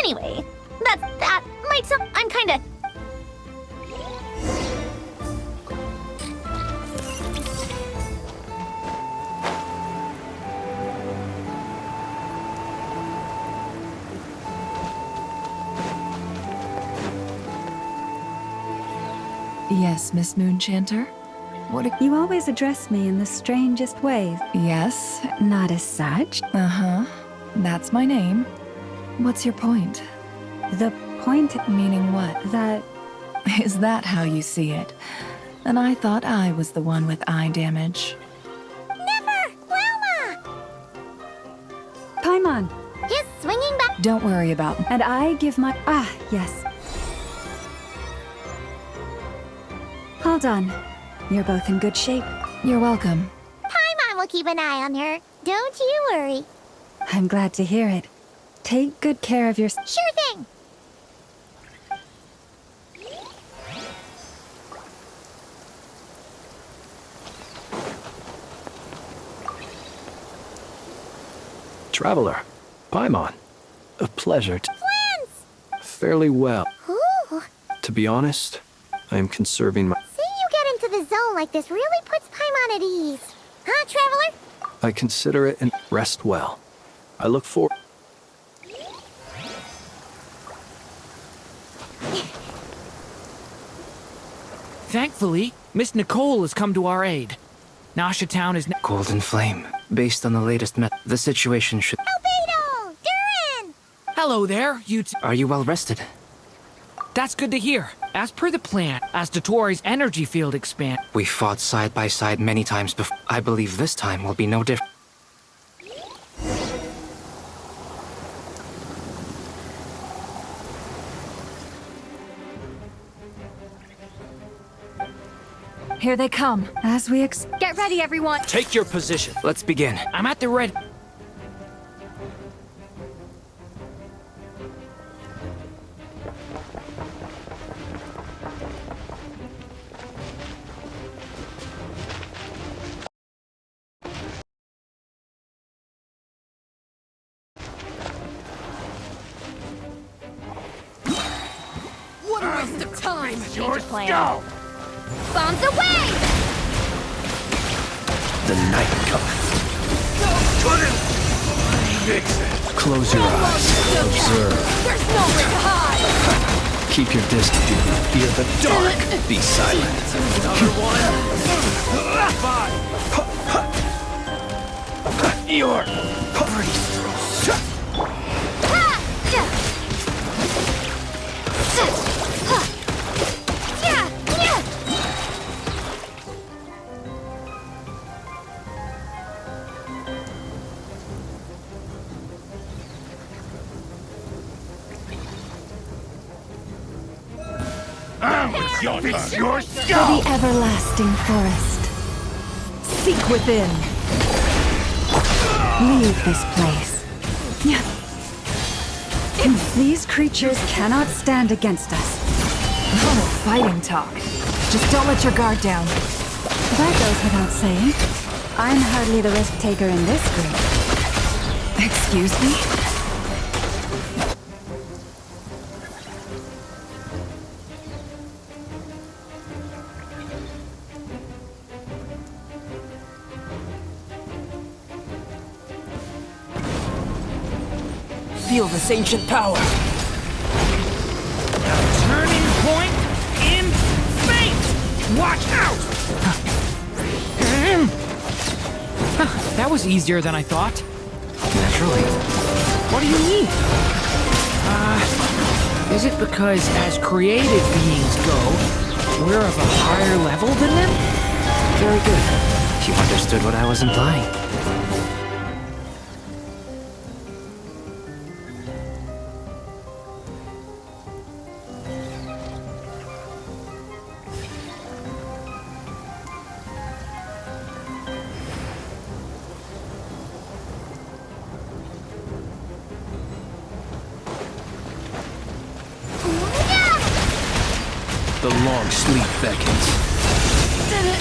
Anyway, that might sound... I'm kinda... Yes, Miss Moonchanter? You always address me in the strangest ways. Yes. Not as such. Uh-huh. That's my name. What's your point? The point Meaning what? that... Is that how you see it? And I thought I was the one with eye damage. Never! Wilma! Paimon, He's swinging back... Don't worry about me. and I give my... Ah, yes. Hold on. You're both in good shape. You're welcome. Paimon will keep an eye on her. Don't you worry. I'm glad to hear it. Take good care of your... Sure thing. Traveler, Paimon. A pleasure to... Twins! Fairly well. Ooh. To be honest, I am conserving my... Seeing you get into the zone like this really puts Paimon at ease. Huh, Traveler? I consider it and rest well. I look for... Thankfully, Miss Nicole has come to our aid. Nasha Town is... Golden Flame. Based on the latest the situation should... Albedo! Durin! Hello there, you two. Are you well rested? That's good to hear. As per the plan, as Dottore's energy field expands... We fought side by side many times before. I believe this time will be no different. Here they come. As we Get ready, everyone! Take your position. Let's begin. I'm at the red... What a waste of time! Your plan. Bombs away! The night cometh. Close your eyes. Observe. There's nowhere to hide! Keep your distance. Do you fear the dark? Be silent. Another one. You're... For the everlasting forest. Seek within. Leave this place. These creatures cannot stand against us. Oh, fighting talk. Just don't let your guard down. That goes without saying. I'm hardly the risk taker in this group. Excuse me? Feel this ancient power. Turning point in fate! Watch out! That was easier than I thought. Naturally. What do you mean? Is it because as created beings go, we're of a higher level than them? Very good. You understood what I was implying. The long sleep beckons.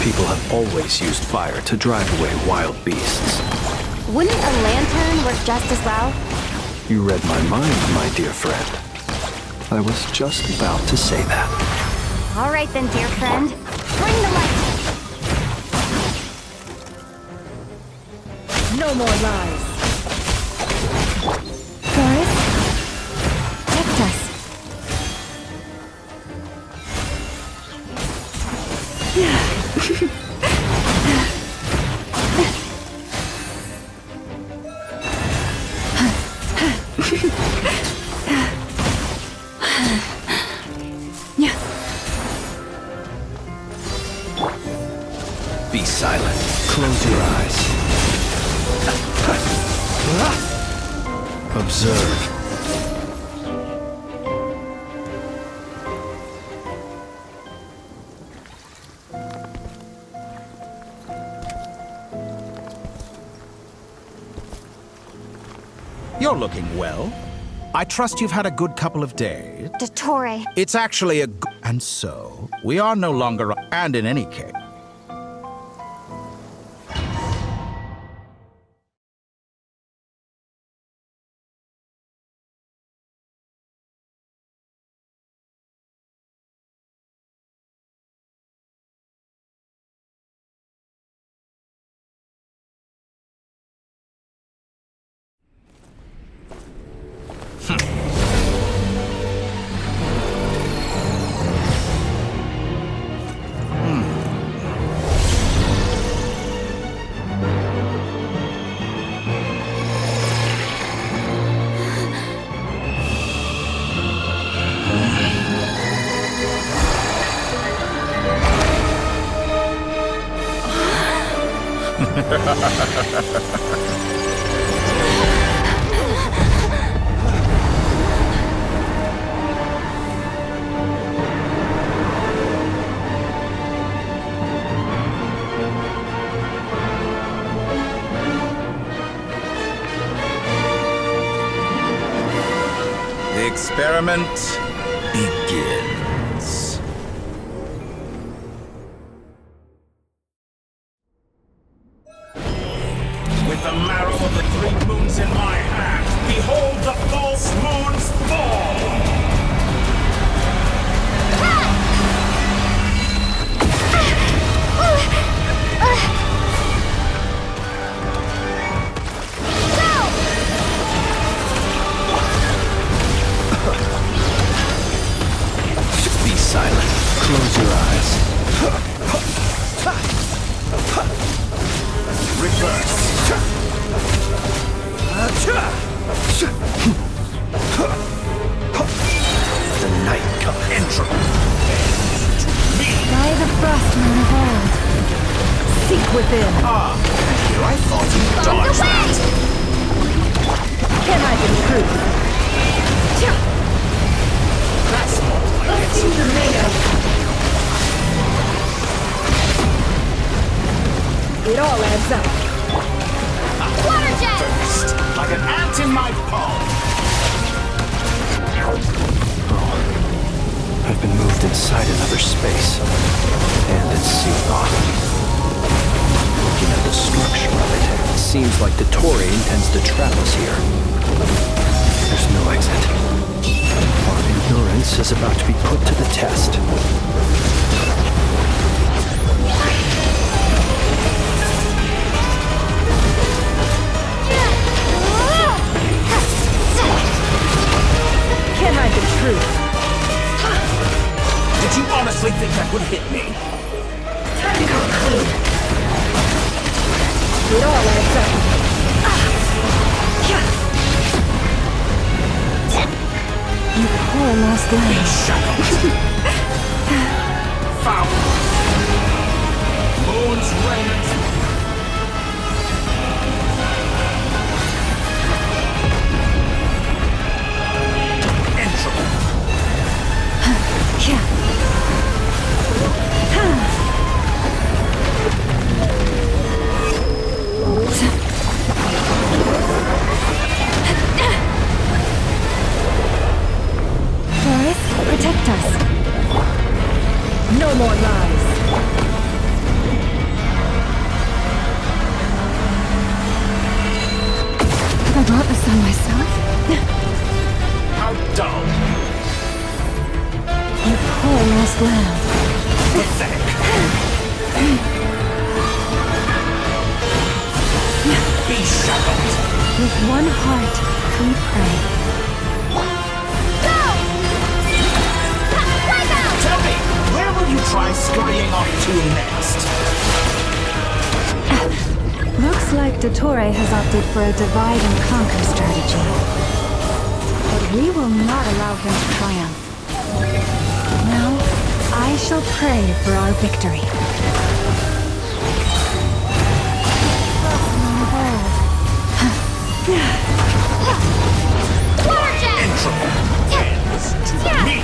People have always used fire to drive away wild beasts. Wouldn't a lantern work just as well? You read my mind, my dear friend. I was just about to say that. All right then, dear friend. Bring the light. No more lies. Doris, protect us. Be silent. Close your eyes. Observe. You're looking well. I trust you've had a good couple of days. Dottore. It's actually a and so, we are no longer... And in any case... The experiment begins. With the marrow of the 3 moons in my hand, behold the false moons fall! Be silent. Close your eyes. Reverse. The night comes. Entropy. By the frost moon of old. Seek within. Ah, here I thought you dodged that. Can I intrude? That's more like it. It all adds up. Water jet! First, like an ant in my palm. I've been moved inside another space. And it's sealed off. Looking at the structure of it, it seems like the dottore intends to trap us here. There's no exit. Our endurance is about to be put to the test. Can I the truth? Did you honestly think that would hit me? It all adds up. You poor lost lamb. Shackled. Foul. Moon's raiment. Entropy. Doris, protect us. No more lies. Have I brought this on myself? dull. You poor lost lamb. Pathetic. Be shackled. With one heart, we pray. Tell me, where will you try scurrying off to next? Looks like dottore has opted for a divide and conquer strategy. But we will not allow him to triumph. Now, I shall pray for our victory. Intro ends to me.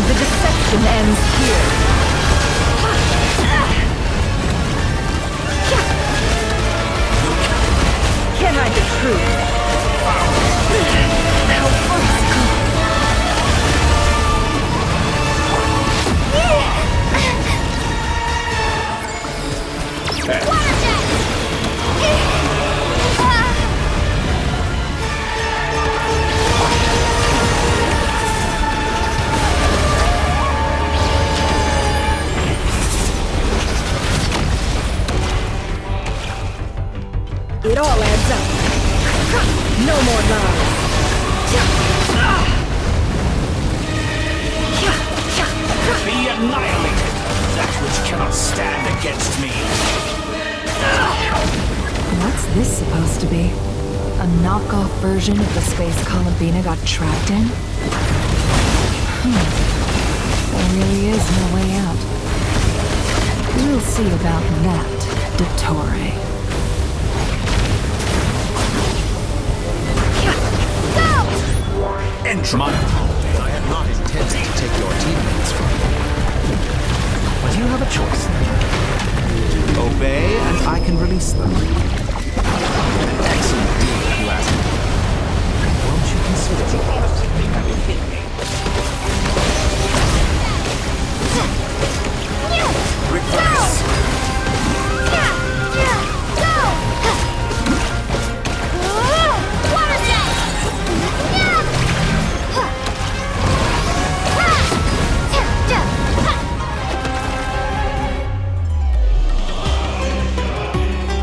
The deception ends here. Can I the truth? How farcical. It all adds up. No more lies. Be annihilated, that which cannot stand against me. What's this supposed to be? A knockoff version of the space Columbina got trapped in? There really is no way out. We'll see about that, dottore. Intro. My apologies, I had not intended to take your teammates from you. But you have a choice now. Obey, and I can release them. An excellent deal, if you ask me. Won't you consider the ultimately having hit me? Reverse.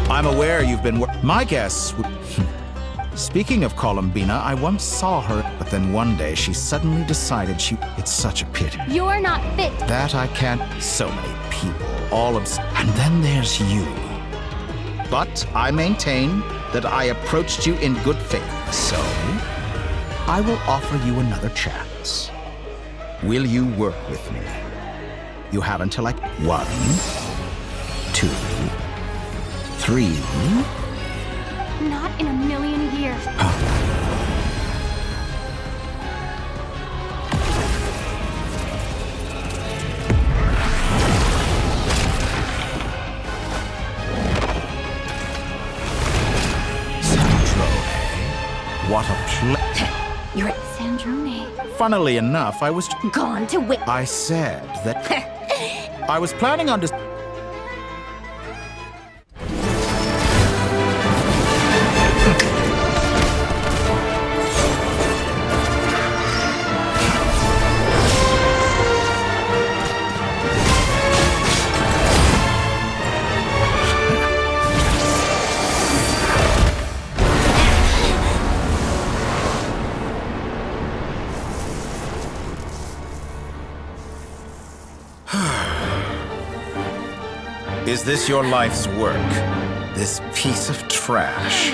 I'm aware you've been my guess. Speaking of Columbina, I once saw her, but then one day she suddenly decided it's such a pity. You're not fit. That I can't. So many people, all of. And then there's you. But I maintain that I approached you in good faith. So, I will offer you another chance. Will you work with me? You have until 1, 2, 3. Not in a million years. What a You're at Sandrone. Funnily enough, I was. Gone to wit. I said that. I was planning on. Is this your life's work? This piece of trash?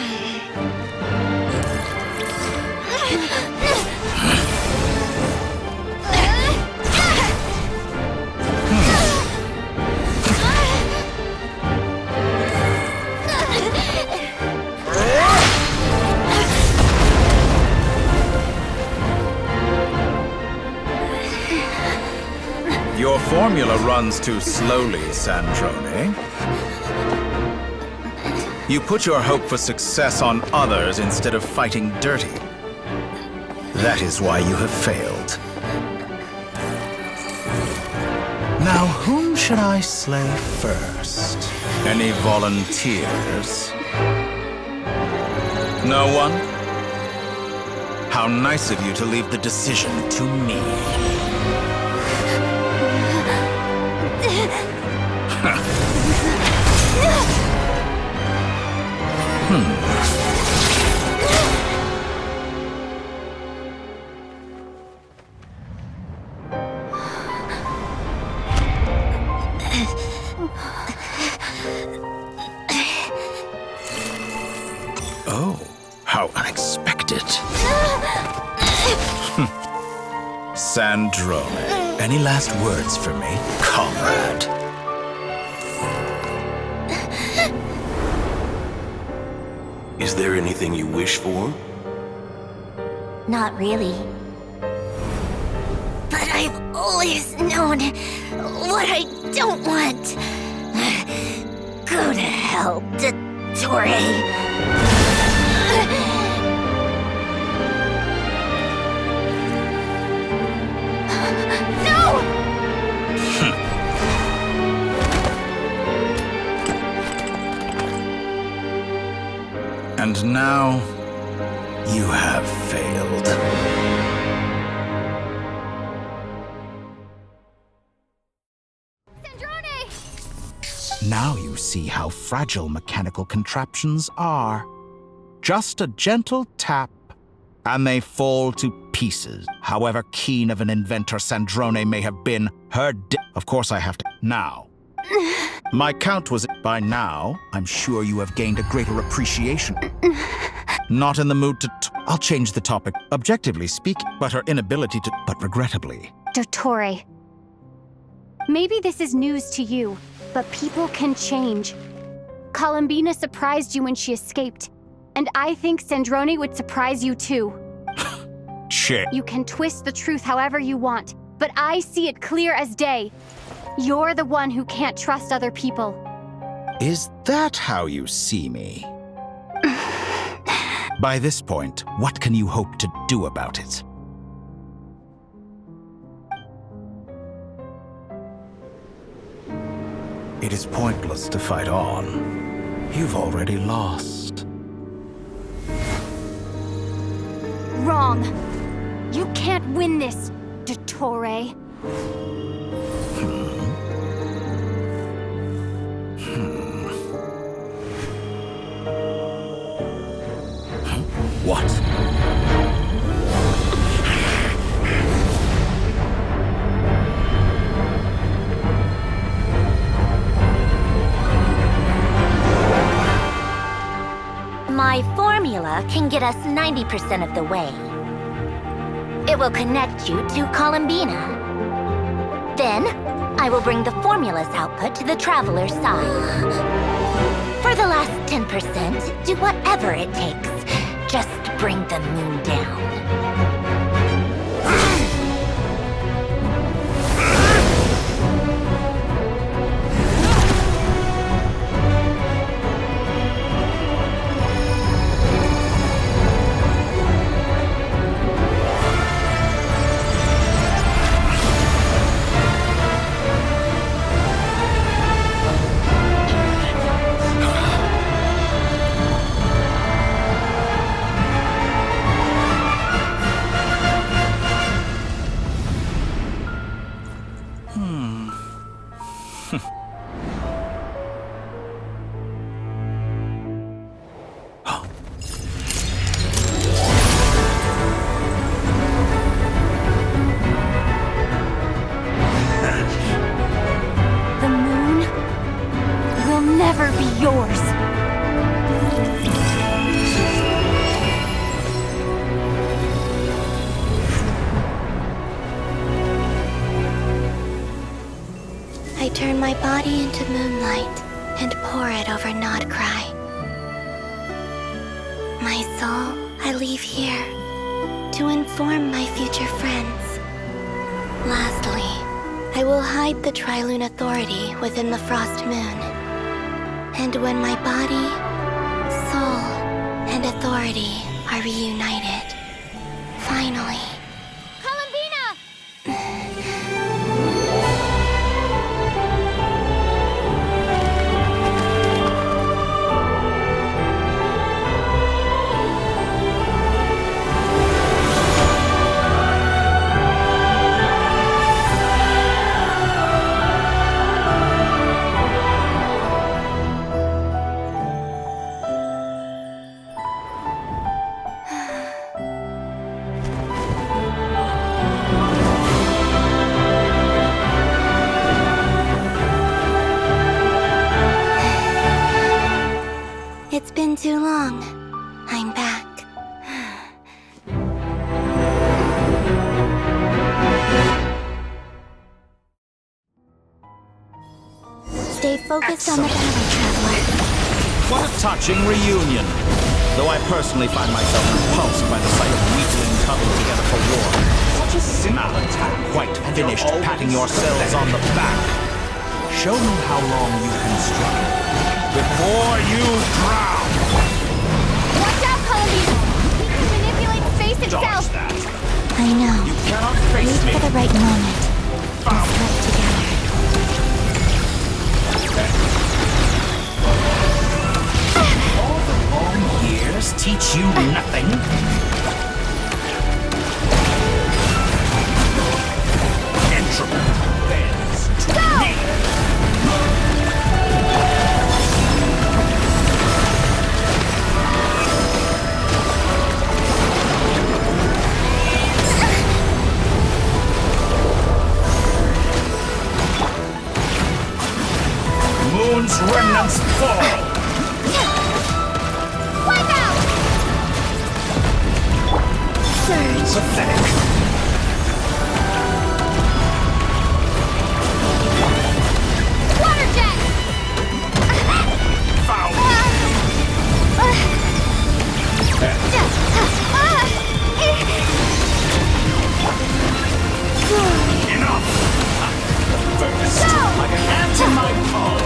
Your formula runs too slowly, Sandrone. You put your hope for success on others instead of fighting dirty. That is why you have failed. Now, whom should I slay first? Any volunteers? No one? How nice of you to leave the decision to me. Oh, how unexpected. Sandrone, any last words for me, comrade? Is there anything you wish for? Not really. But I've always known what I don't want. Go to hell, dottore. And now, you have failed. Now you see how fragile mechanical contraptions are. Just a gentle tap, and they fall to pieces. However keen of an inventor Sandrone may have been, of course I have to... Now. My count was... By now, I'm sure you have gained a greater appreciation. Not in the mood to... I'll change the topic. Objectively speaking, but her inability to... But regrettably... Dottore. Maybe this is news to you, but people can change. Columbina surprised you when she escaped, and I think Sandrone would surprise you too. Shit. You can twist the truth however you want, but I see it clear as day. You're the one who can't trust other people. Is that how you see me? By this point, what can you hope to do about it? It is pointless to fight on. You've already lost. Wrong. You can't win this, dottore. What? My formula can get us 90% of the way. It will connect you to Columbina. Then, I will bring the formula's output to the Traveler's side. For the last 10%, do whatever it takes. Just bring the moon down. The moon will never be yours. I turn my body into moonlight and pour it over Nodcry. My soul I leave here to inform my future friends. Lastly, I will hide the Trilune Authority within the Frost Moon. And when my body, soul, and authority are reunited, finally... Columbina! long. I'm back. Stay focused on the battle, Traveler. What a touching reunion. Though I personally find myself repulsed by the sight of weaklings huddled together for war. Such a simple attack. Quite finished patting yourselves on the back. Show me how long you can struggle before you drown. Watch out, Columbine! He can manipulate space itself! Dodge that. I know. You cannot face Wait me. for the right moment. Let's work together. All the long years teach you nothing. Entropy bends to me. Moon's remnants fall. Wipe out! Surge. Pathetic. Water jet! Foul. Enough. First, like an ant in my palm.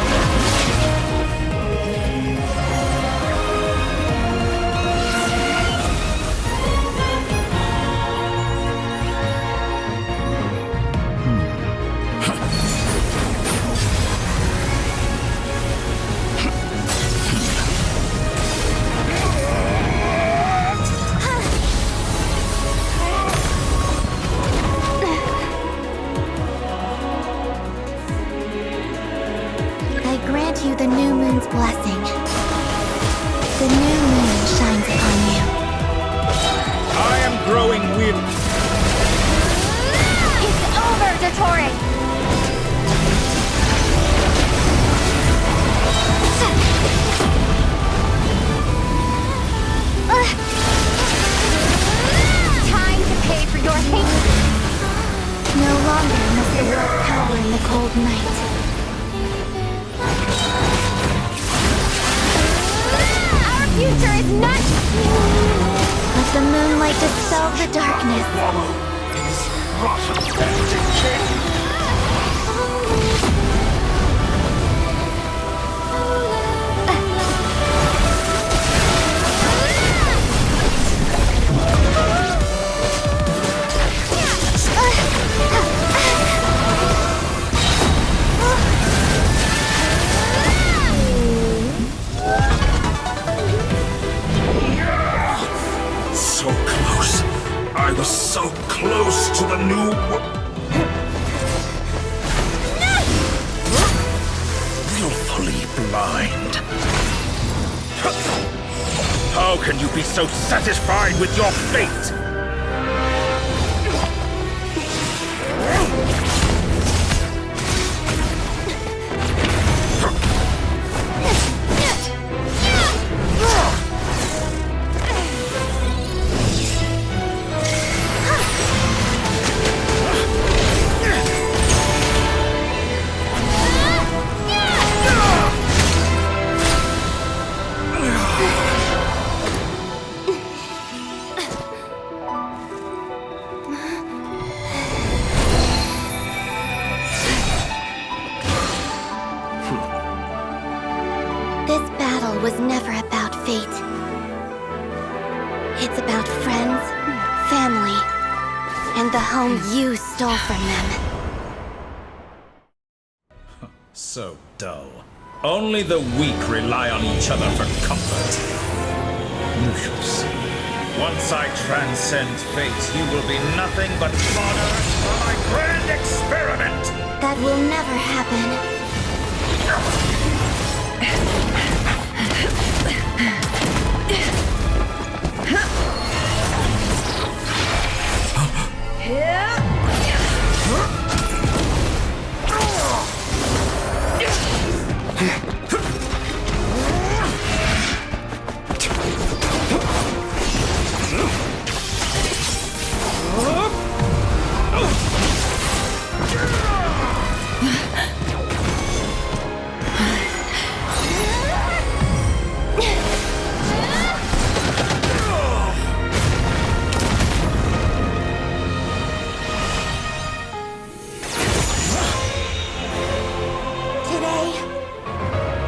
I grant you the new moon's blessing. The new moon shines upon you. I am growing weary. It's over, dottore! Time to pay for your hate! No longer must the world cower in the cold night. Our future is not... Let the moonlight dispel the darkness. So close. I was so close to the new willfully blind. How can you be so satisfied with your fate? This battle was never about fate. It's about friends, family, and the home you stole from them. So dull. Only the weak rely on each other for comfort. You shall see. Once I transcend fate, you will be nothing but fodder for my grand experiment! That will never happen. Today,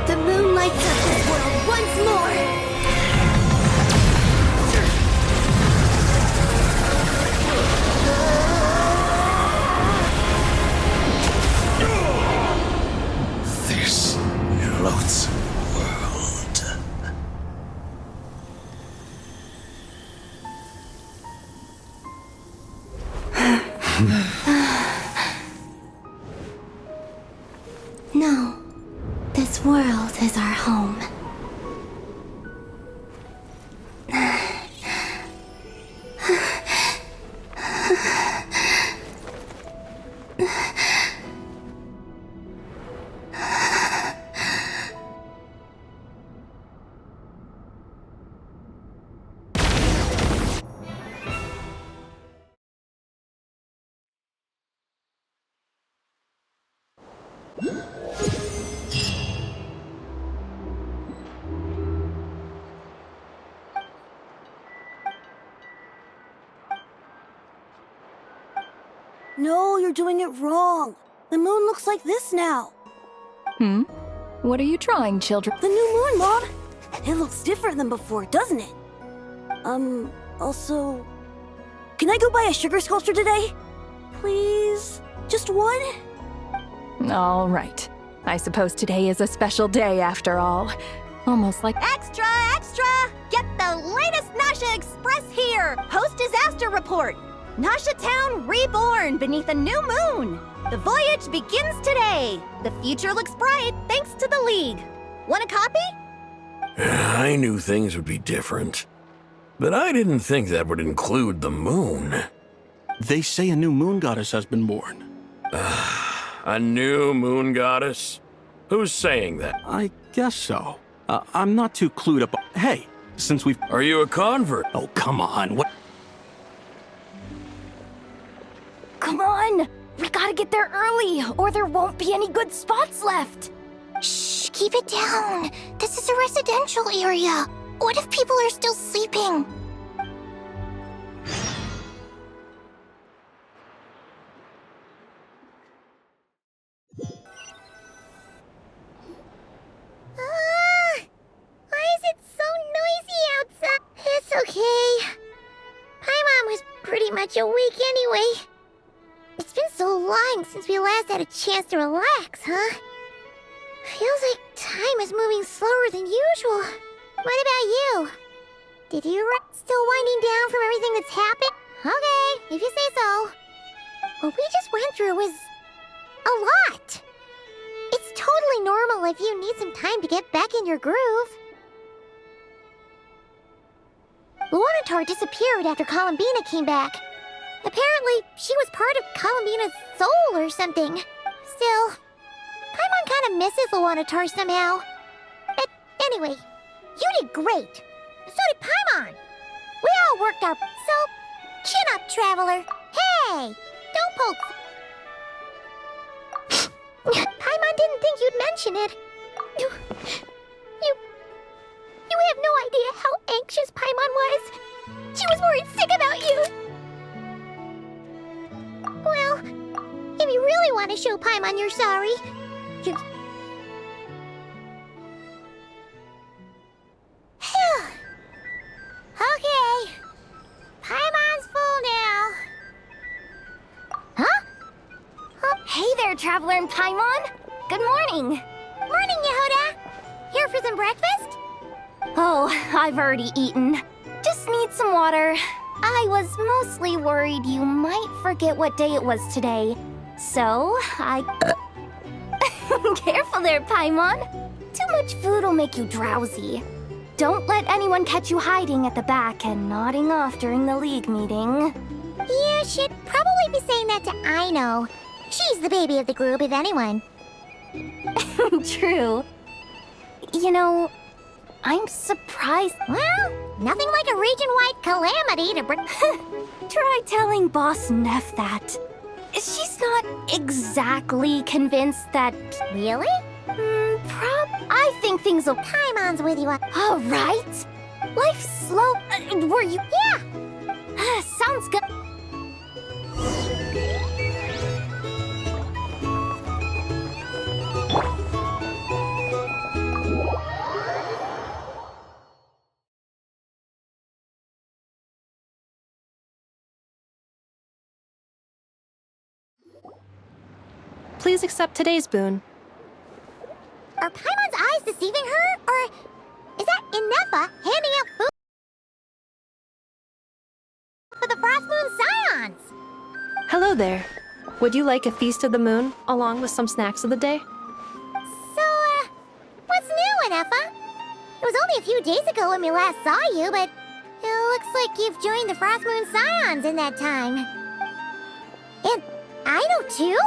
the moon lights up this world once more! This floats world. No, this world is our home. No, you're doing it wrong. The moon looks like this now. What are you trying, children? The new moon, Mom. It looks different than before, doesn't it? Also... Can I go buy a sugar sculpture today? Please? Just one? All right. I suppose today is a special day after all. Almost like... Extra, extra! Get the latest Nasha Express here! Post-disaster report! Nasha Town reborn beneath a new moon! The voyage begins today! The future looks bright thanks to the League. Want a copy? I knew things would be different, but I didn't think that would include the moon. They say a new moon goddess has been born. A new moon goddess? Who's saying that? I guess so. I'm not too clued up. Hey, since we've... Are you a convert? Oh, come on. What? Come on! We gotta get there early, or there won't be any good spots left! Shh, keep it down. This is a residential area. What if people are still sleeping? Why is it so noisy outside? It's okay. Paimon was pretty much awake anyway. It's been so long since we last had a chance to relax, huh? Feels like time is moving slower than usual. What about you? Did you still winding down from everything that's happened? Okay, if you say so. What we just went through was a lot. It's totally normal if you need some time to get back in your groove. Luanatar disappeared after Columbina came back. Apparently, she was part of Columbina's soul or something. Still, Paimon kind of misses Luanatar somehow. But anyway, you did great. So did Paimon. We all worked our... So, chin up, Traveler. Hey, don't poke... Paimon didn't think you'd mention it. You have no idea how anxious Paimon was. She was worried sick about you. Well, if you really want to show Paimon you're sorry, you... Phew. Okay. Paimon's full now. Huh? Hey there, Traveler and Paimon! Good morning! Morning, Yehuda. Here for some breakfast? Oh, I've already eaten. Just need some water. I was mostly worried you might forget what day it was today. So, I... Careful there, Paimon. Too much food will make you drowsy. Don't let anyone catch you hiding at the back and nodding off during the League meeting. You should probably be saying that to Aino. She's the baby of the group, if anyone. True. You know, I'm surprised. Well, nothing like a region-wide calamity to bring... Try telling Boss Neff that. she's not exactly convinced that... Really? I think things will... Paimon's with you. All right. Life's slow... were you... Yeah. Sounds good. Please accept today's boon. Are Paimon's eyes deceiving her? Or is that Inefa handing out food for the Frost Moon Scions? Hello there. Would you like a feast of the moon, along with some snacks of the day? So, what's new, Inefa? It was only a few days ago when we last saw you, but it looks like you've joined the Frost Moon Scions in that time. And I know too?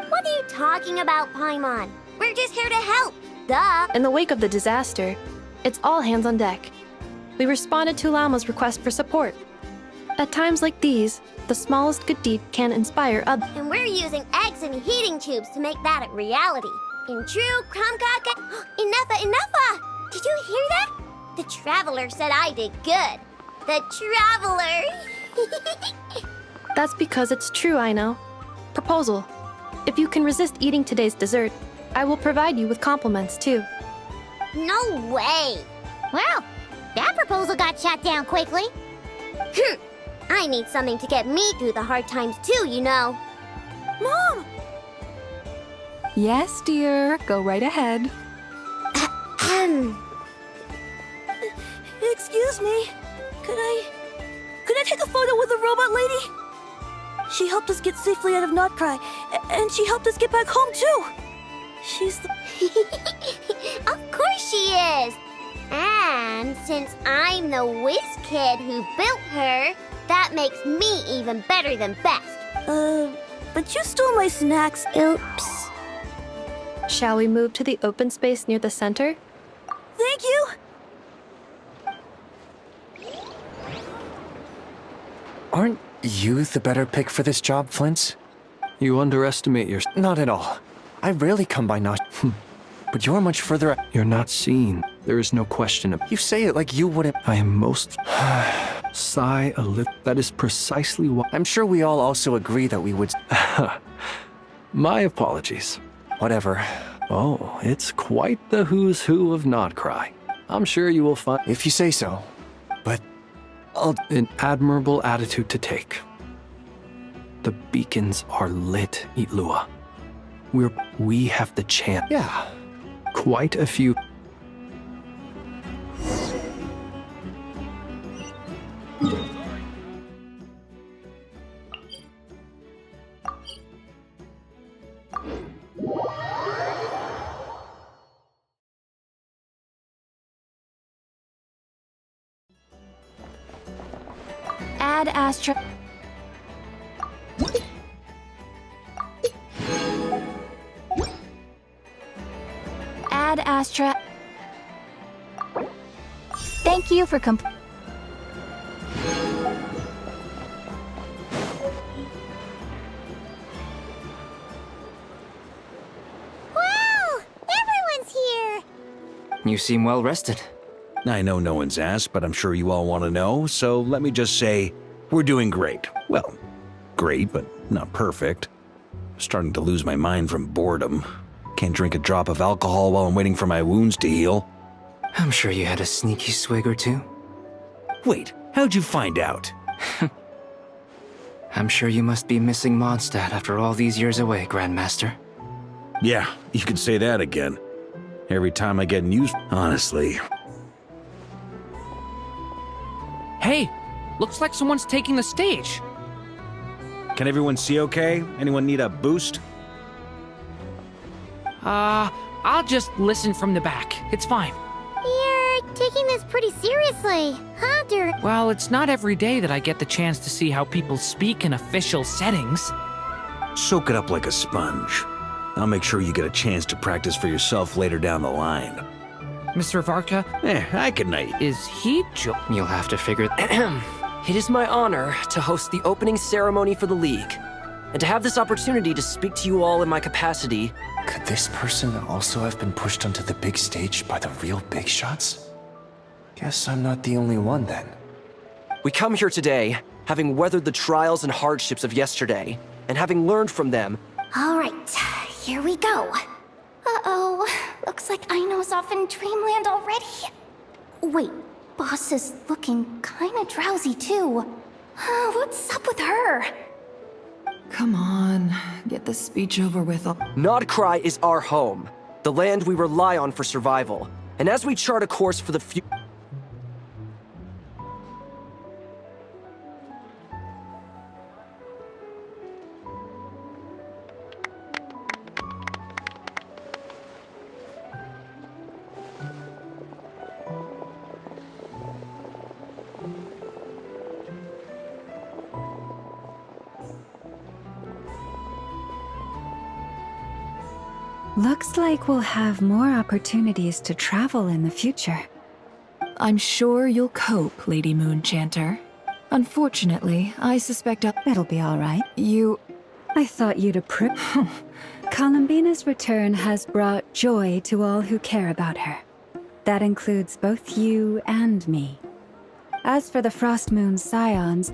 What are you talking about, Paimon? We're just here to help. Duh. In the wake of the disaster, it's all hands on deck. We responded to Lama's request for support. At times like these, the smallest good deed can inspire others. And we're using eggs and heating tubes to make that a reality. In true Krumkaka... Enough! Did you hear that? The Traveler said I did good. The Traveler! That's because it's true, I know. Proposal. If you can resist eating today's dessert, I will provide you with compliments, too. No way! Well, that proposal got shot down quickly. I need something to get me through the hard times too, you know. Mom! Yes, dear. Go right ahead. Excuse me. Could I take a photo with the robot lady? She helped us get safely out of Notcry, and she helped us get back home too. She's the... Of course she is! And since I'm the whiz kid who built her, that makes me even better than best. But you stole my snacks. Oops. Shall we move to the open space near the center? Thank you! Aren't you the better pick for this job, Flint's? You underestimate your... Not at all. I rarely come by not... But you're much further... You're not seen. There is no question of... You say it like you wouldn't... I am most... Sigh a little. That is precisely what... I'm sure we all also agree that we would... My apologies. Whatever. Oh, it's quite the who's who of Notcry. I'm sure you will find... If you say so. But... An admirable attitude to take. The beacons are lit, Itlua. We have the chance. Yeah. Quite a few... Add Astra... Add Astra... Thank you for Wow! Everyone's here! You seem well rested. I know no one's asked, but I'm sure you all want to know, so let me just say, we're doing great. Well, great, but not perfect. Starting to lose my mind from boredom. Can't drink a drop of alcohol while I'm waiting for my wounds to heal. I'm sure you had a sneaky swig or two. Wait, how'd you find out? I'm sure you must be missing Mondstadt after all these years away, Grandmaster. Yeah, you can say that again. Every time I get news, honestly. Hey, looks like someone's taking the stage. Can everyone see okay? Anyone need a boost? I'll just listen from the back. It's fine. You're taking this pretty seriously, huh, Dur? Well, it's not every day that I get the chance to see how people speak in official settings. Soak it up like a sponge. I'll make sure you get a chance to practice for yourself later down the line. Mr. Varka, I can night. is he You'll have to figure... It is my honor to host the opening ceremony for the League, and to have this opportunity to speak to you all in my capacity. Could this person also have been pushed onto the big stage by the real big shots? Guess I'm not the only one then. We come here today, having weathered the trials and hardships of yesterday, and having learned from them. All right, here we go. Uh-oh, looks like Aino's off in dreamland already. Wait, Boss is looking kinda drowsy too. What's up with her? Come on, get the speech over with. Nodcry is our home, the land we rely on for survival. And as we chart a course for the future... Looks like we'll have more opportunities to travel in the future. I'm sure you'll cope, Lady Moonchanter. Unfortunately, I suspect It'll be all right. you... I thought you'd approve. Columbina's return has brought joy to all who care about her. That includes both you and me. As for the Frost Moon Scions,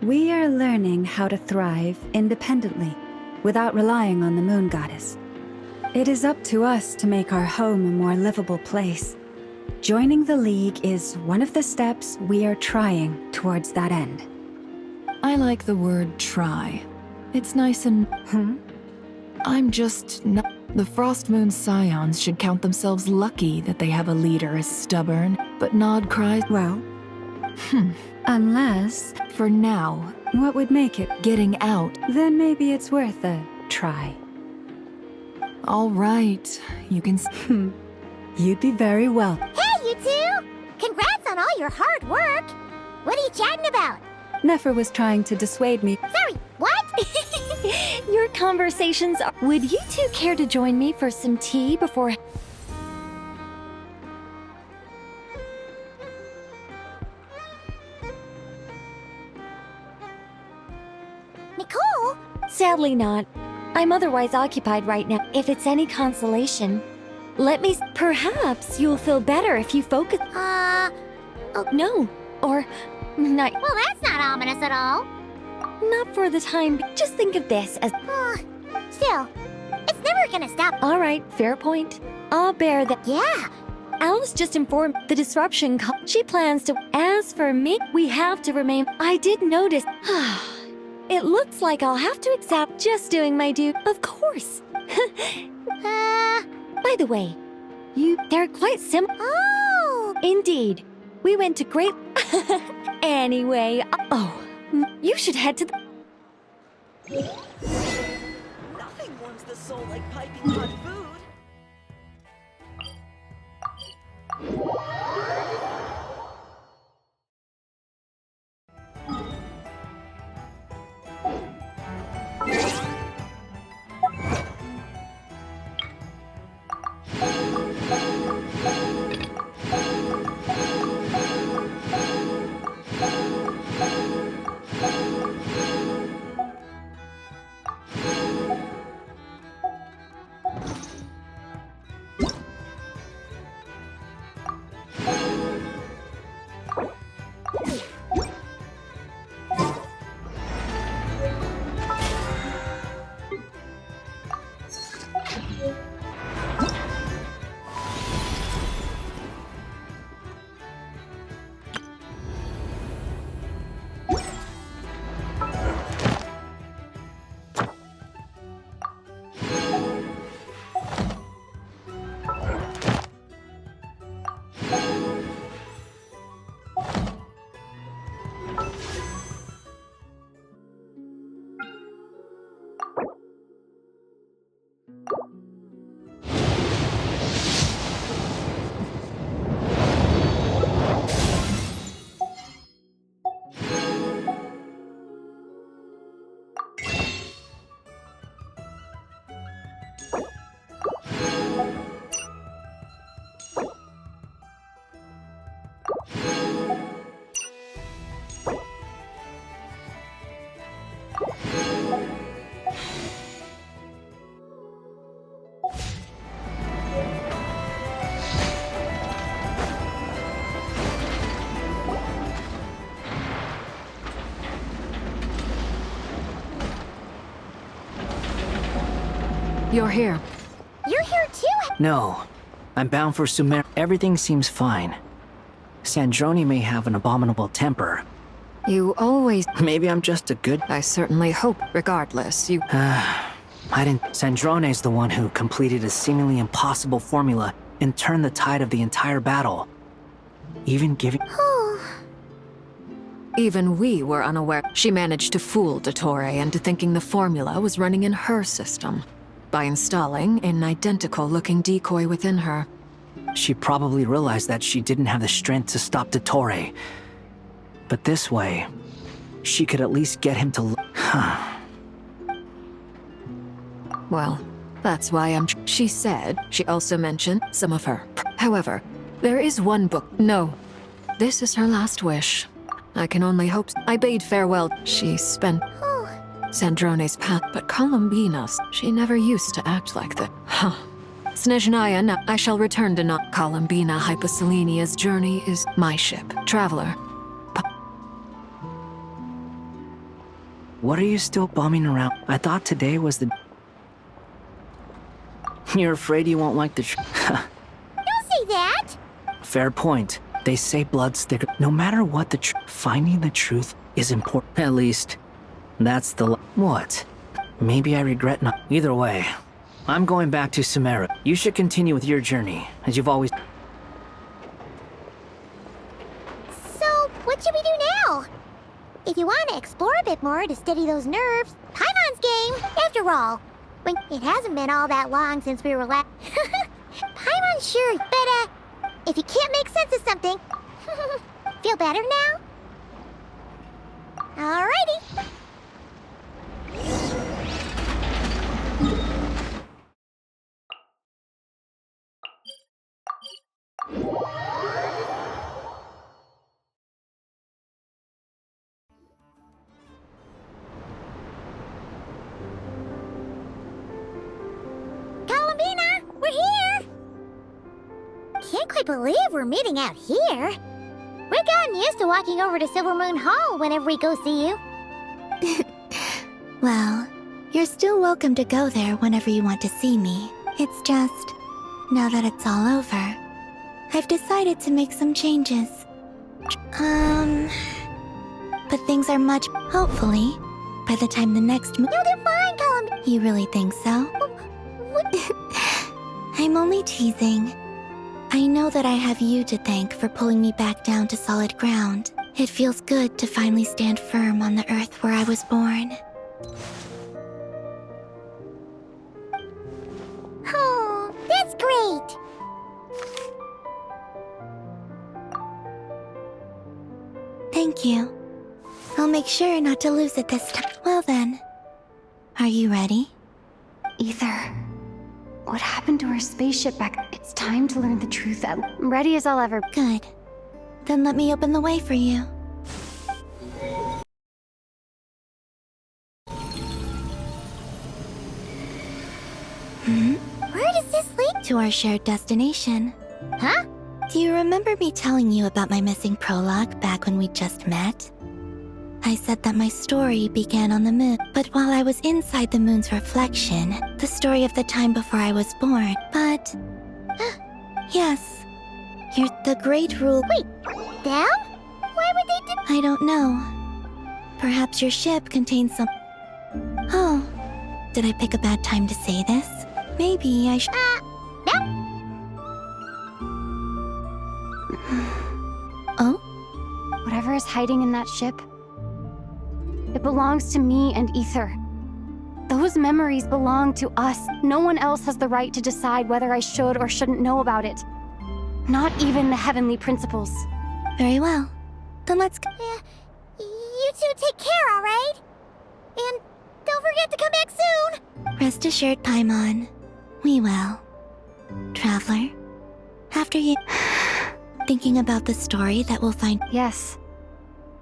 we are learning how to thrive independently, without relying on the Moon Goddess. It is up to us to make our home a more livable place. Joining the League is one of the steps we are trying towards that end. I like the word try. It's nice and... I'm just not... The Frost Moon Scions should count themselves lucky that they have a leader as stubborn, but Nodcry... Well, unless... For now, what would make it? Getting out. Then maybe it's worth a try. All right, you can... You'd be very welcome. Hey, you two! Congrats on all your hard work! What are you chatting about? Nefer was trying to dissuade me. Sorry, what? Your conversations are... Would you two care to join me for some tea before... Nicole? Sadly not. I'm otherwise occupied right now. If it's any consolation, let me... Perhaps you'll feel better if you focus... Oh, no. Or... Not... Well, that's not ominous at all. Not for the time. Just think of this as... Still, it's never gonna stop. All right, fair point. I'll bear that. Yeah. Alice just informed the disruption. She plans to... As for me, we have to remain... I did notice... It looks like I'll have to accept just doing my due. Of course. By the way, they're quite similar. Oh! Indeed. We went to great... Anyway, you should head to the... Nothing warms the soul like piping hot food. You're here. You're here too? No. I'm bound for Sumer. Everything seems fine. Sandrone may have an abominable temper. You always... Maybe I'm just a good... I certainly hope, regardless, you... I didn't... Sandrone's the one who completed a seemingly impossible formula and turned the tide of the entire battle. Even giving... Even we were unaware. She managed to fool dottore into thinking the formula was running in her system by installing an identical-looking decoy within her. She probably realized that she didn't have the strength to stop dottore. But this way, she could at least get him to... Well, that's why I'm... She said she also mentioned some of her... However, there is one book... No. This is her last wish. I can only hope... I bade farewell. She spent... Sandrone's path, but Columbina's... She never used to act like that. Huh. Snezhnaya, now I shall return to not... Columbina Hyposelenia's journey is my ship. Traveler. What are you still bumming around? I thought today was the... You're afraid you won't like the Don't say that! Fair point. They say blood's thicker. No matter what the finding the truth is important. At least, that's the... What? Maybe I regret not... Either way, I'm going back to Sumeru. You should continue with your journey, as you've always... So, what should we do now? If you want to explore a bit more to steady those nerves, Paimon's game, after all. When it hasn't been all that long since we were last... Paimon's sure, but, if you can't make sense of something... Feel better now? Alrighty. Can't quite believe we're meeting out here. We've gotten used to walking over to Silver Moon Hall whenever we go see you. Well, you're still welcome to go there whenever you want to see me. It's just, now that it's all over, I've decided to make some changes. But things are much... Hopefully, by the time the next... No, they're fine, Colin. You really think so? What? I'm only teasing. I know that I have you to thank for pulling me back down to solid ground. It feels good to finally stand firm on the earth where I was born. Oh, that's great! Thank you. I'll make sure not to lose it this time. Well then, are you ready? Ether. What happened to our spaceship back? It's time to learn the truth. I'm ready as I'll ever... Good. Then let me open the way for you. Where does this lead? To our shared destination. Huh? Do you remember me telling you about my missing prologue back when we just met? I said that my story began on the moon, but while I was inside the moon's reflection, the story of the time before I was born, but... yes. You're the great rule... Wait, them? Why would they do... I don't know. Perhaps your ship contains some... Oh, did I pick a bad time to say this? Maybe I should... no. Oh? Whatever is hiding in that ship, it belongs to me and Ether. Those memories belong to us. No one else has the right to decide whether I should or shouldn't know about it. Not even the heavenly principles. Very well. Then let's go. You two take care, alright? And don't forget to come back soon! Rest assured, Paimon. We will. Traveler, after you... Thinking about the story that we'll find... Yes.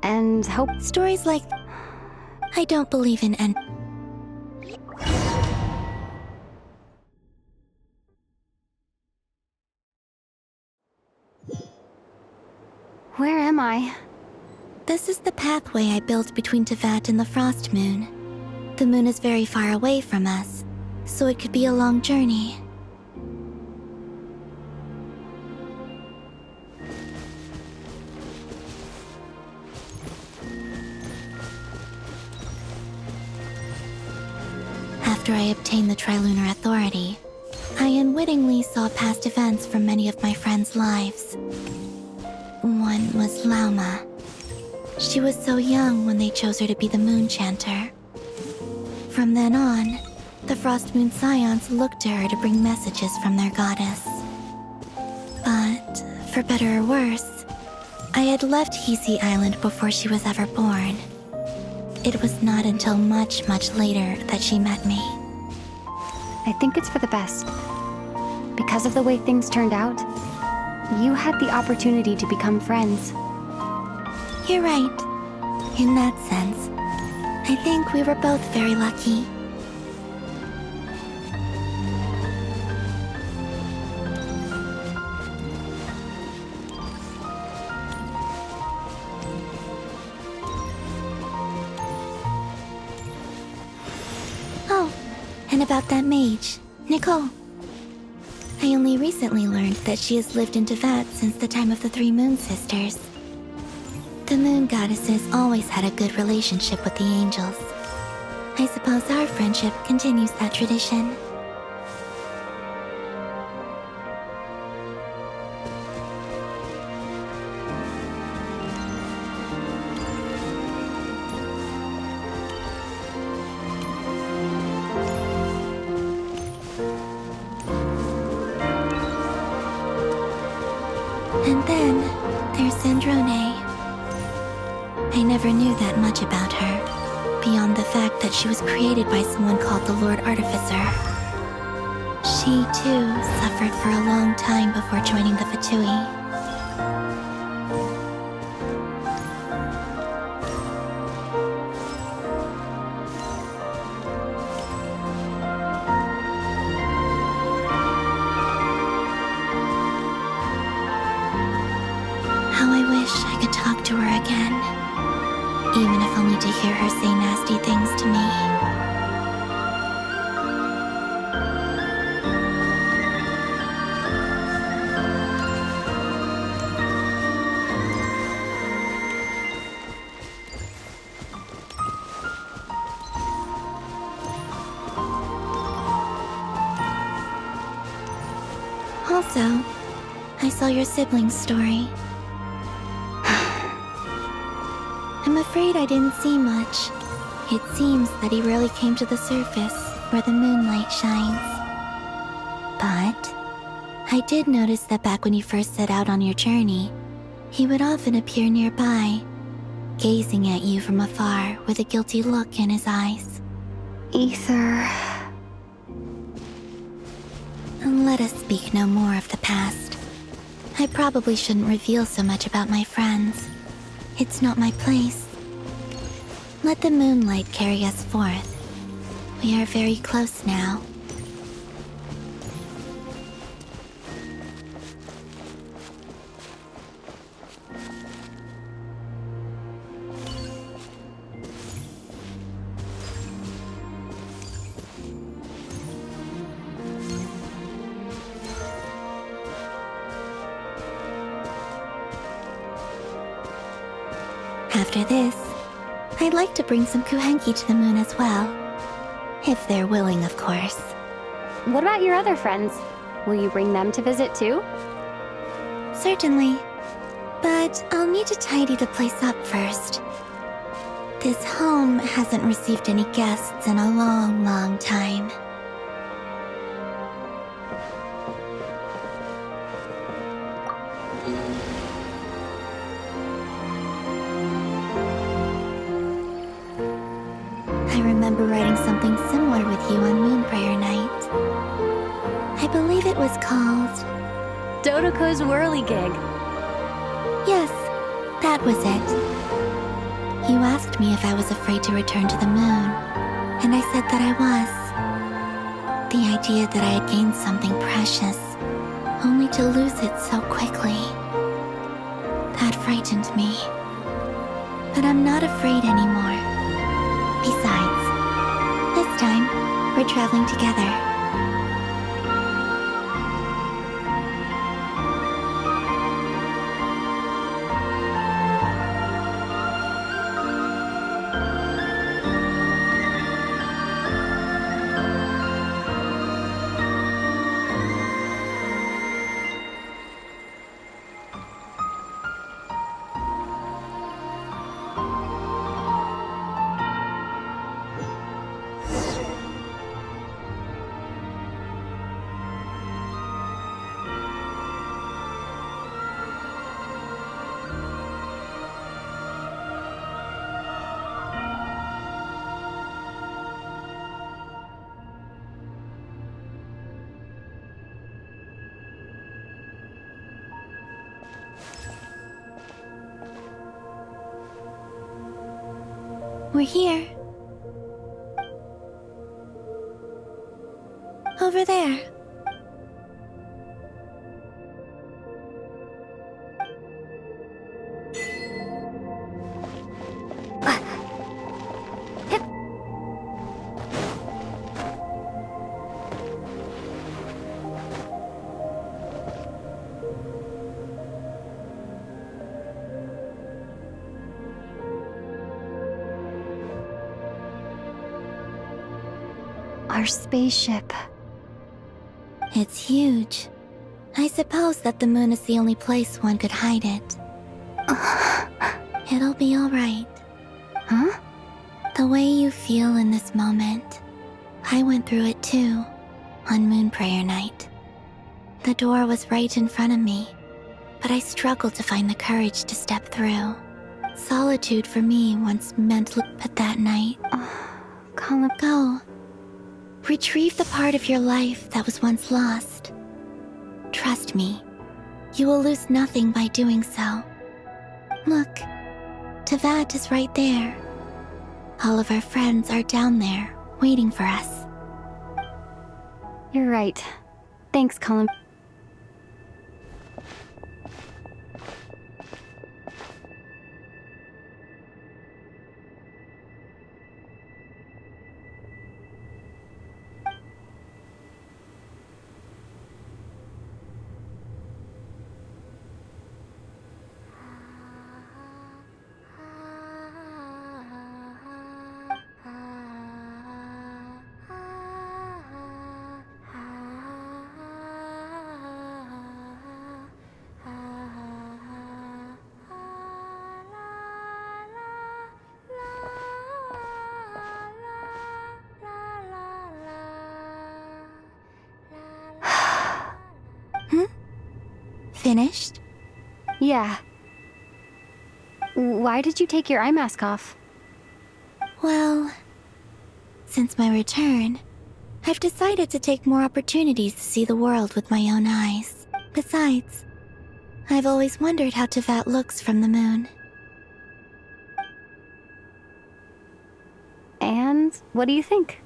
And hope... Stories like... I don't believe in end... Where am I? This is the pathway I built between Tevat and the Frost Moon. The moon is very far away from us, so it could be a long journey. After I obtained the Trilunar Authority, I unwittingly saw past events from many of my friends' lives. One was Lauma. She was so young when they chose her to be the Moon Chanter. From then on, the Frost Moon Scions looked to her to bring messages from their goddess. But, for better or worse, I had left Hisi Island before she was ever born. It was not until much, much later that she met me. I think it's for the best. Because of the way things turned out, you had the opportunity to become friends. You're right. In that sense, I think we were both very lucky. Oh, and about that mage, Nicole. I only recently learned that she has lived in Teyvat since the time of the Three Moon Sisters. The Moon Goddesses always had a good relationship with the angels. I suppose our friendship continues that tradition. And then there's Sandrone. I never knew that much about her, beyond the fact that she was created by someone called the Lord Artificer. She, too, suffered for a long time before joining the Fatui. How I wish I could talk to her again, even if only to hear her say nasty things to me. Also, I saw your sibling's story. I'm afraid I didn't see much. It seems that he rarely came to the surface where the moonlight shines. But I did notice that back when you first set out on your journey, he would often appear nearby, gazing at you from afar with a guilty look in his eyes. Ether. Let us speak no more of the past. I probably shouldn't reveal so much about my friends. It's not my place. Let the moonlight carry us forth. We are very close now. After this, I'd like to bring some Kuhenki to the moon as well. If they're willing, of course. What about your other friends? Will you bring them to visit too? Certainly. But I'll need to tidy the place up first. This home hasn't received any guests in a long, long time. I remember writing something similar with you on Moon Prayer Night. I believe it was called... Dodoko's Whirligig. Yes, that was it. You asked me if I was afraid to return to the moon, and I said that I was. The idea that I had gained something precious, only to lose it so quickly. That frightened me. But I'm not afraid anymore. Besides, this time, for traveling together. We're here. Over there. Our spaceship. It's huge. I suppose that the moon is the only place one could hide it. It'll be all right. Huh? The way you feel in this moment, I went through it too, on Moon Prayer Night. The door was right in front of me, but I struggled to find the courage to step through. Solitude for me once meant but that night. Go. Retrieve the part of your life that was once lost. Trust me, you will lose nothing by doing so. Look, Tevat is right there. All of our friends are down there, waiting for us. You're right. Thanks, Colin. Finished? Yeah. Why did you take your eye mask off? Well, since my return, I've decided to take more opportunities to see the world with my own eyes. Besides, I've always wondered how Tevat looks from the moon. And what do you think?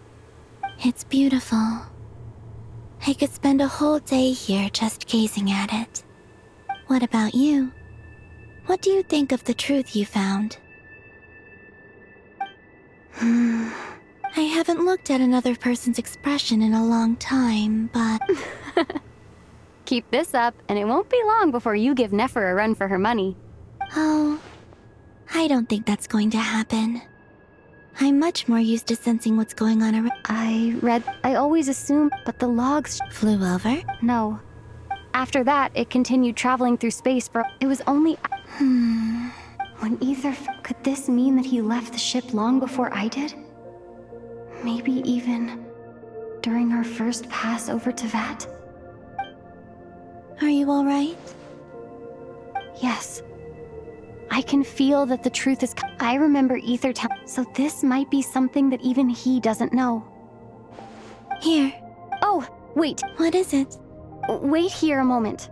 It's beautiful. I could spend a whole day here just gazing at it. What about you? What do you think of the truth you found? I haven't looked at another person's expression in a long time, but... Keep this up, and it won't be long before you give Nefer a run for her money. Oh, I don't think that's going to happen. I'm much more used to sensing what's going on around. I always assumed, but the logs flew over? No. After that, it continued traveling through space for... It was only... When Ether... Could this mean that he left the ship long before I did? Maybe even... during our first pass over Tevat? Are you alright? Yes. I can feel that the truth is... I remember Ether so this might be something that even he doesn't know. Here. Oh, wait. What is it? Wait here a moment.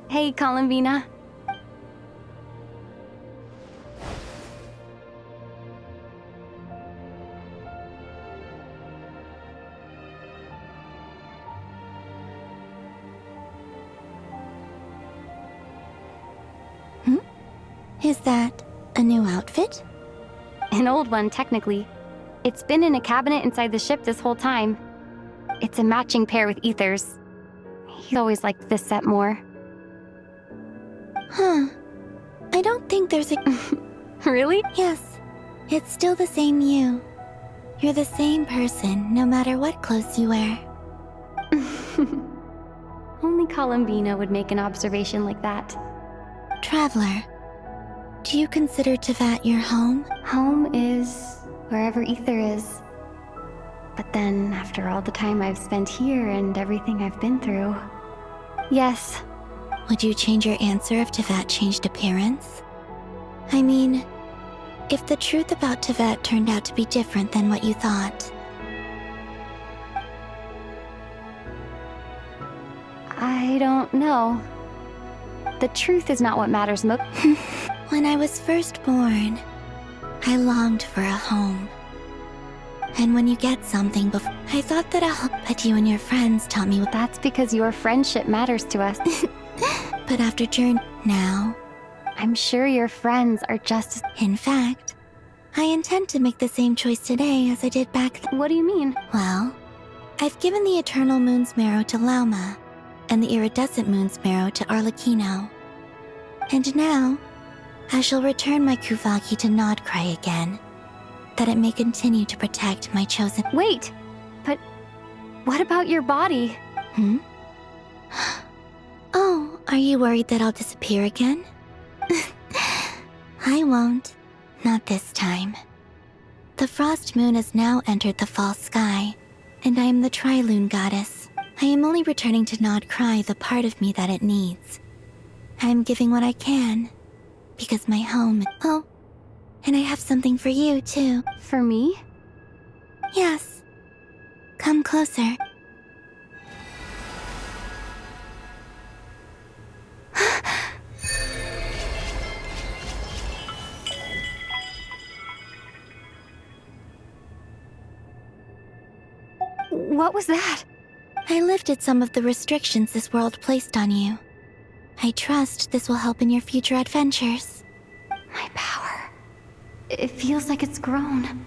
Hey, Columbina. Is that a new outfit? An old one, technically. It's been in a cabinet inside the ship this whole time. It's a matching pair with Ether's. He always liked this set more. Huh. I don't think there's a... Really? Yes. It's still the same you. You're the same person, no matter what clothes you wear. Only Columbina would make an observation like that. Traveler, do you consider Tevat your home? Home is wherever Ether is. But then, after all the time I've spent here and everything I've been through... Yes. Would you change your answer if Tevat changed appearance? I mean, if the truth about Tevat turned out to be different than what you thought. I don't know. The truth is not what matters most. When I was first born, I longed for a home. And when you get something before, I thought that a home, but you and your friends taught me what. That's because your friendship matters to us. But after journey, now, I'm sure your friends are just as... In fact, I intend to make the same choice today as I did back then. What do you mean? Well, I've given the Eternal Moon's Marrow to Lauma, and the Iridescent Moon's Marrow to Arlecchino. And now, I shall return my Kuvagi to Nodcry again, that it may continue to protect my chosen... Wait! But what about your body? Oh, are you worried that I'll disappear again? I won't. Not this time. The Frost Moon has now entered the false sky, and I am the Trilune Goddess. I am only returning to Nodcry the part of me that it needs. I am giving what I can, because my home... Oh, and I have something for you, too. For me? Yes. Come closer. What was that? I lifted some of the restrictions this world placed on you. I trust this will help in your future adventures. My power. It feels like it's grown.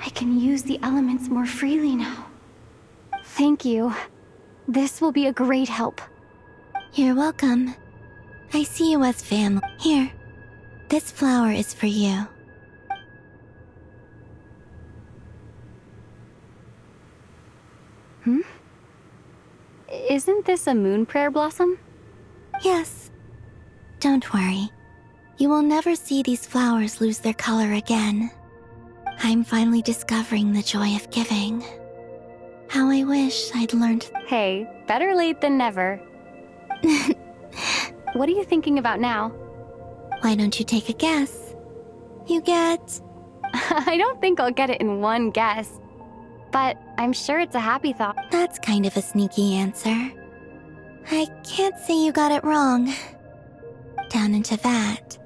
I can use the elements more freely now. Thank you. This will be a great help. You're welcome. I see you as family. Here, this flower is for you. Isn't this a moon prayer blossom? Yes. Don't worry. You will never see these flowers lose their color again. I'm finally discovering the joy of giving. How I wish I'd learned... Hey, better late than never. What are you thinking about now? Why don't you take a guess? You get... I don't think I'll get it in one guess. But I'm sure it's a happy thought. That's kind of a sneaky answer. I can't say you got it wrong. Down into that.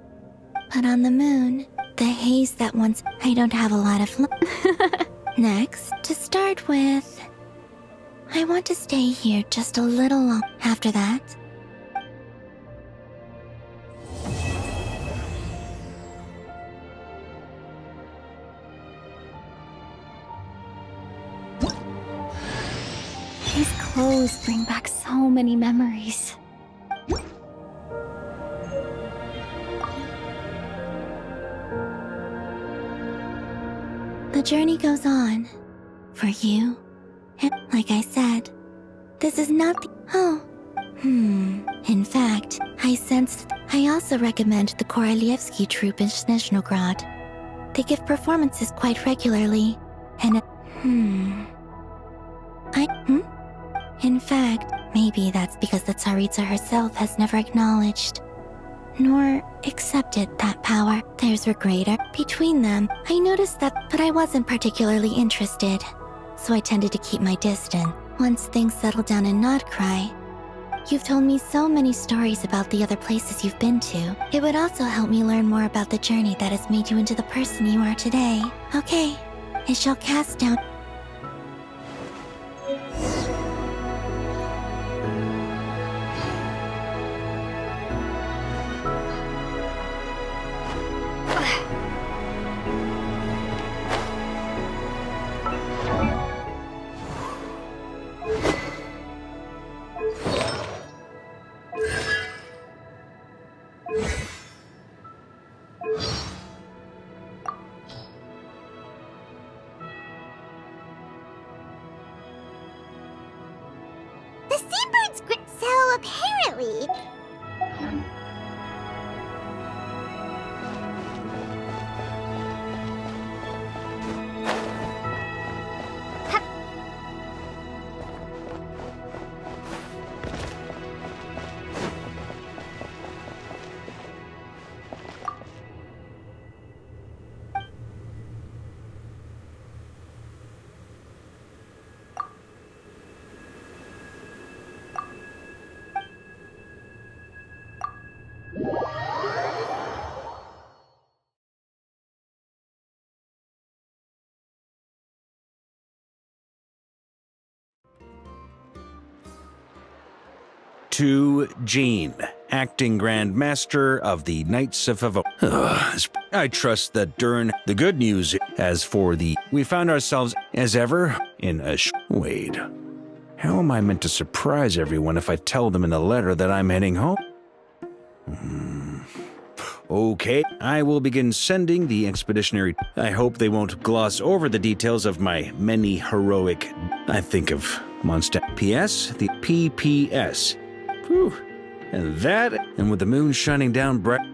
But on the moon, the haze that once... I don't have a lot of... Next, to start with... I want to stay here just a little long. After that... These clothes bring back so many memories. The journey goes on. For you. And like I said, this is not the... Oh. In fact, I sensed... I also recommend the Korolievsky troupe in Snezhnograd. They give performances quite regularly, and... In fact, maybe that's because the Tsaritsa herself has never acknowledged, nor accepted that power. There's a greater between them. I noticed that, but I wasn't particularly interested, so I tended to keep my distance. Once things settled down in Nodcry, you've told me so many stories about the other places you've been to. It would also help me learn more about the journey that has made you into the person you are today. Okay, I shall cast down... To Jean, acting Grand Master of the Knights of Avo. I trust that during the good news, as for the, we found ourselves, as ever, in a wait. How am I meant to surprise everyone if I tell them in the letter that I'm heading home? Okay, I will begin sending the expeditionary. I hope they won't gloss over the details of my many heroic. I think of Monster. P.S. The PPS. Whew. And that, and with the moon shining down bright.